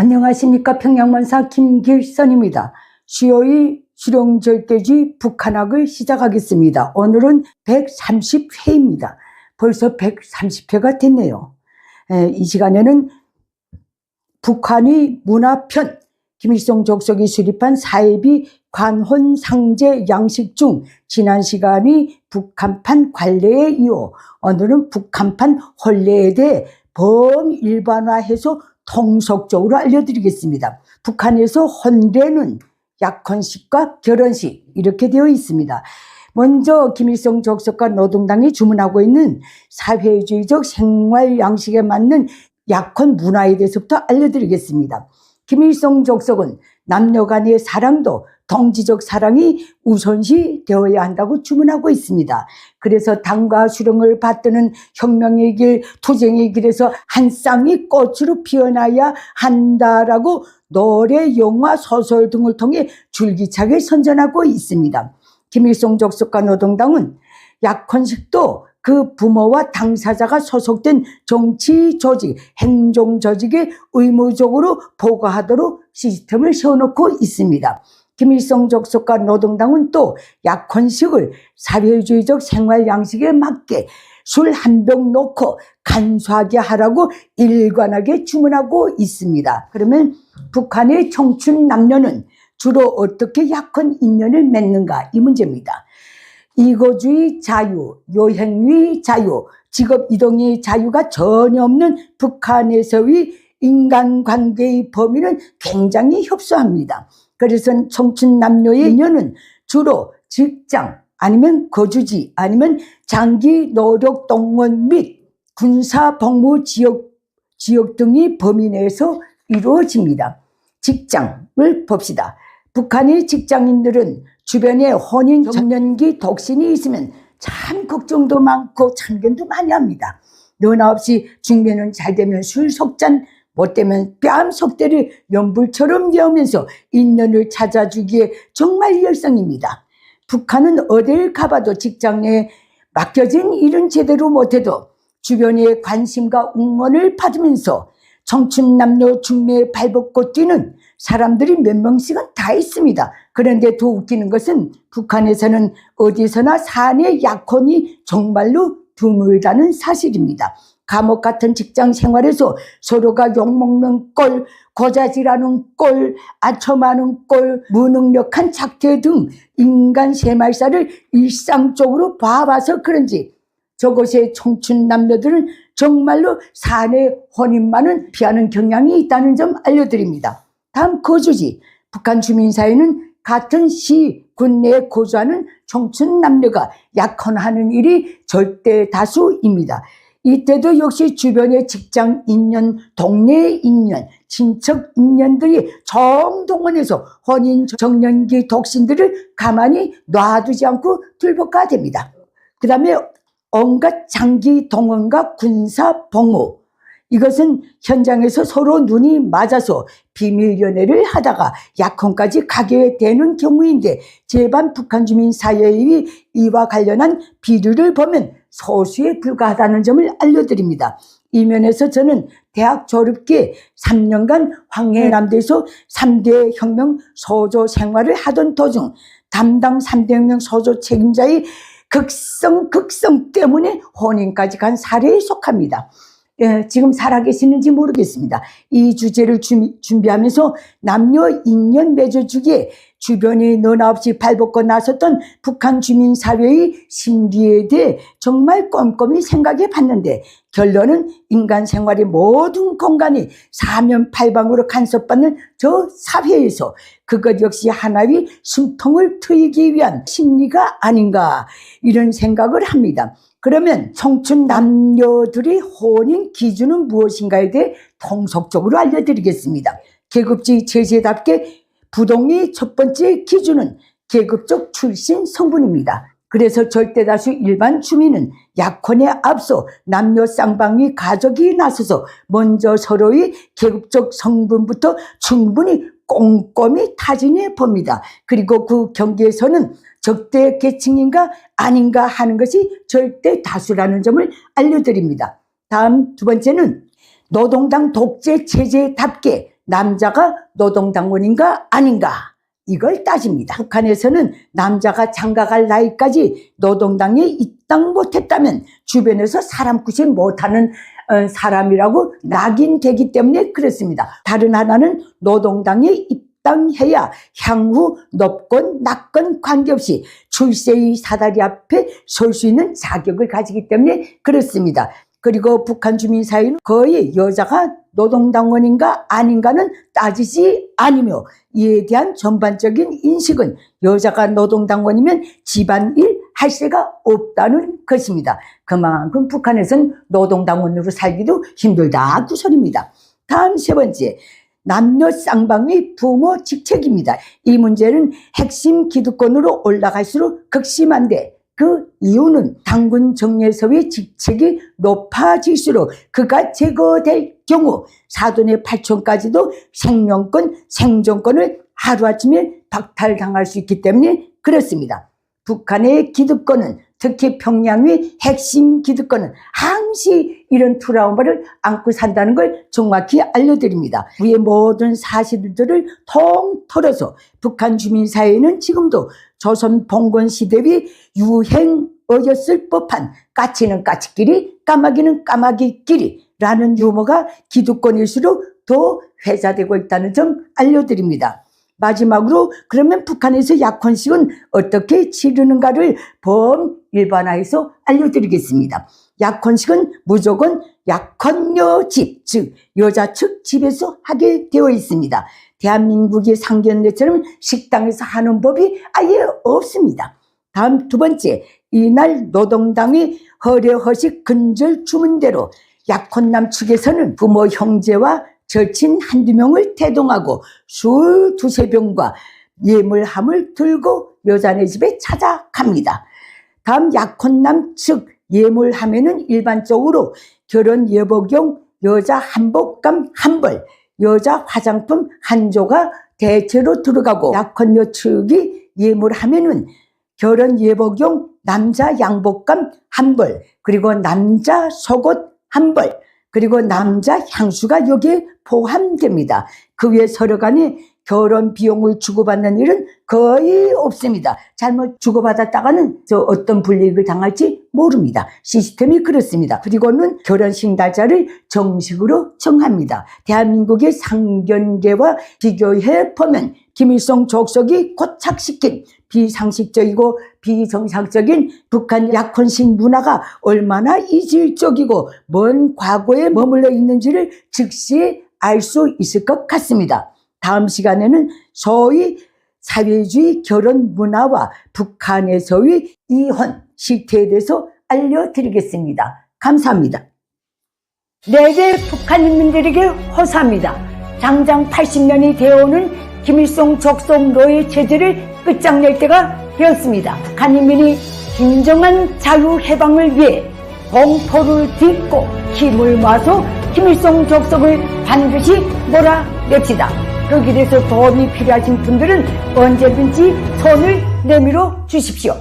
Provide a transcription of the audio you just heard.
안녕하십니까. 평양만사 김길선입니다. 수요일 수령절대주의 북한학을 시작하겠습니다. 오늘은 130회입니다. 벌써 130회가 됐네요. 이 시간에는 북한의 문화편, 김일성 족속이 수립한 사예비 관혼상제 양식 중 지난 시간이 북한판 관례에 이어 오늘은 북한판 혼례에 대해 범일반화해서 통속적으로 알려드리겠습니다. 북한에서 혼례는 약혼식과 결혼식 이렇게 되어 있습니다. 먼저 김일성 족속과 노동당이 주문하고 있는 사회주의적 생활 양식에 맞는 약혼 문화에 대해서부터 알려드리겠습니다. 김일성 족속은 남녀 간의 사랑도 동지적 사랑이 우선시 되어야 한다고 주문하고 있습니다. 그래서 당과 수령을 받드는 혁명의 길, 투쟁의 길에서 한 쌍이 꽃으로 피어나야 한다라고 노래, 영화, 소설 등을 통해 줄기차게 선전하고 있습니다. 김일성 족속과 노동당은 약혼식도 그 부모와 당사자가 소속된 정치 조직, 행정 조직에 의무적으로 보고하도록 시스템을 세워놓고 있습니다. 김일성 족속과 노동당은 또 약혼식을 사회주의적 생활 양식에 맞게 술 한 병 놓고 간소하게 하라고 일관하게 주문하고 있습니다. 그러면 북한의 청춘 남녀는 주로 어떻게 약혼 인연을 맺는가, 이 문제입니다. 이거주의 자유, 여행의 자유, 직업 이동의 자유가 전혀 없는 북한에서의 인간관계의 범위는 굉장히 협소합니다. 그래서 청춘 남녀의 인연은 주로 직장 아니면 거주지 아니면 장기 노력 동원 및 군사 복무 지역 등의 범위 내에서 이루어집니다. 직장을 봅시다. 북한의 직장인들은 주변에 혼인 정년기 독신이 있으면 참 걱정도 많고 참견도 많이 합니다. 너나 없이 중년은 잘 되면 술 속잔, 못 되면 뺨 속대를 연불처럼 여으면서 인연을 찾아주기에 정말 열성입니다. 북한은 어딜 가봐도 직장 내에 맡겨진 일은 제대로 못해도 주변의 관심과 응원을 받으면서 청춘 남녀 중매에 발벗고 뛰는 사람들이 몇 명씩은 다 있습니다. 그런데 더 웃기는 것은 북한에서는 어디서나 사내 약혼이 정말로 드물다는 사실입니다. 감옥 같은 직장 생활에서 서로가 욕먹는 꼴, 고자질하는 꼴, 아첨하는 꼴, 무능력한 작태 등 인간 세말살을 일상적으로 봐봐서 그런지 저곳의 청춘 남녀들은 정말로 사내 혼인만은 피하는 경향이 있다는 점 알려드립니다. 다음 거주지. 북한 주민사회는 같은 시, 군 내에 거주하는 청춘 남녀가 약혼하는 일이 절대 다수입니다. 이때도 역시 주변의 직장 인연, 동네 인연, 친척 인연들이 정동원해서 혼인 정년기 독신들을 가만히 놔두지 않고 들볶아 됩니다. 그 다음에 온갖 장기 동원과 군사 복무, 이것은 현장에서 서로 눈이 맞아서 비밀 연애를 하다가 약혼까지 가게 되는 경우인데 제반 북한 주민 사회의 이와 관련한 비류를 보면 소수에 불과하다는 점을 알려드립니다. 이 면에서 저는 대학 졸업기에 3년간 황해남도에서 3대 혁명 소조 생활을 하던 도중 담당 3대 혁명 소조 책임자의 극성 때문에 혼인까지 간 사례에 속합니다. 지금 살아계시는지 모르겠습니다. 이 주제를 준비하면서 남녀 인연 맺어주기에 주변에 너나 없이 발벗고 나섰던 북한 주민사회의 심리에 대해 정말 꼼꼼히 생각해 봤는데 결론은 인간 생활의 모든 공간이 사면팔방으로 간섭받는 저 사회에서 그것 역시 하나의 숨통을 트이기 위한 심리가 아닌가, 이런 생각을 합니다. 그러면 청춘 남녀들의 혼인 기준은 무엇인가에 대해 통속적으로 알려드리겠습니다. 계급주의 체제답게 부동의 첫 번째 기준은 계급적 출신 성분입니다. 그래서 절대다수 일반 주민은 약혼에 앞서 남녀 쌍방의 가족이 나서서 먼저 서로의 계급적 성분부터 충분히 꼼꼼히 타진해 봅니다. 그리고 그 경계에서는 적대 계층인가 아닌가 하는 것이 절대 다수라는 점을 알려드립니다. 다음 두 번째는 노동당 독재 체제답게 남자가 노동당원인가 아닌가 이걸 따집니다. 북한에서는 남자가 장가갈 나이까지 노동당에 입당 못했다면 주변에서 사람 구실 못하는 사람이라고 낙인되기 때문에 그렇습니다. 다른 하나는 노동당에 입당해야 향후 높건 낮건 관계없이 출세의 사다리 앞에 설 수 있는 자격을 가지기 때문에 그렇습니다. 그리고 북한 주민 사회는 거의 여자가 노동당원인가 아닌가는 따지지 않으며 이에 대한 전반적인 인식은 여자가 노동당원이면 집안일 할 새가 없다는 것입니다. 그만큼 북한에서는 노동당원으로 살기도 힘들다 그 소리입니다. 다음 세 번째, 남녀 쌍방의 부모 직책입니다. 이 문제는 핵심 기득권으로 올라갈수록 극심한데 그 이유는 당군 정예서의 직책이 높아질수록 그가 제거될 경우 사돈의 8촌까지도 생명권, 생존권을 하루아침에 박탈당할 수 있기 때문에 그렇습니다. 북한의 기득권은 특히 평양의 핵심 기득권은 항시 이런 트라우마를 안고 산다는 걸 정확히 알려드립니다. 위의 모든 사실들을 통틀어서 북한 주민사회는 지금도 조선 봉건 시대의 유행어였을 법한 까치는 까치끼리 까마귀는 까마귀끼리라는 유머가 기득권일수록 더 회자되고 있다는 점 알려드립니다. 마지막으로 그러면 북한에서 약혼식은 어떻게 치르는가를 범일반화해서 알려드리겠습니다. 약혼식은 무조건 약혼녀 집, 즉 여자 측 집에서 하게 되어 있습니다. 대한민국의 상견례처럼 식당에서 하는 법이 아예 없습니다. 다음 두 번째, 이날 노동당의 허례허식 근절 주문대로 약혼남 측에서는 부모 형제와 절친 한두 명을 대동하고 술 두세 병과 예물함을 들고 여자네 집에 찾아갑니다. 다음 약혼남 측 예물함에는 일반적으로 결혼 예복용 여자 한복감 한 벌, 여자 화장품 한 조가 대체로 들어가고 약혼녀 측이 예물함에는 결혼 예복용 남자 양복감 한 벌, 그리고 남자 속옷 한 벌, 그리고 남자 향수가 여기에 포함됩니다. 그 위에 서로 간에 결혼 비용을 주고받는 일은 거의 없습니다. 잘못 주고받았다가는 어떤 불이익을 당할지 모릅니다. 시스템이 그렇습니다. 그리고는 결혼식 날짜를 정식으로 정합니다. 대한민국의 상견례와 비교해 보면 김일성 족속이 고착시킨 비상식적이고 비정상적인 북한 약혼식 문화가 얼마나 이질적이고 먼 과거에 머물러 있는지를 즉시 알 수 있을 것 같습니다. 다음 시간에는 소위 사회주의 결혼 문화와 북한에서의 이혼 실태에 대해서 알려드리겠습니다. 감사합니다. 내게 북한 인민들에게 호소합니다. 당장 80년이 되어오는 김일성 족속 노예 체제를 끝장낼 때가 되었습니다. 북한 인민이 진정한 자유해방을 위해 공포를 딛고 힘을 모아서 김일성 족속을 반드시 몰아냅시다. 그 길에서 도움이 필요하신 분들은 언제든지 손을 내밀어 주십시오.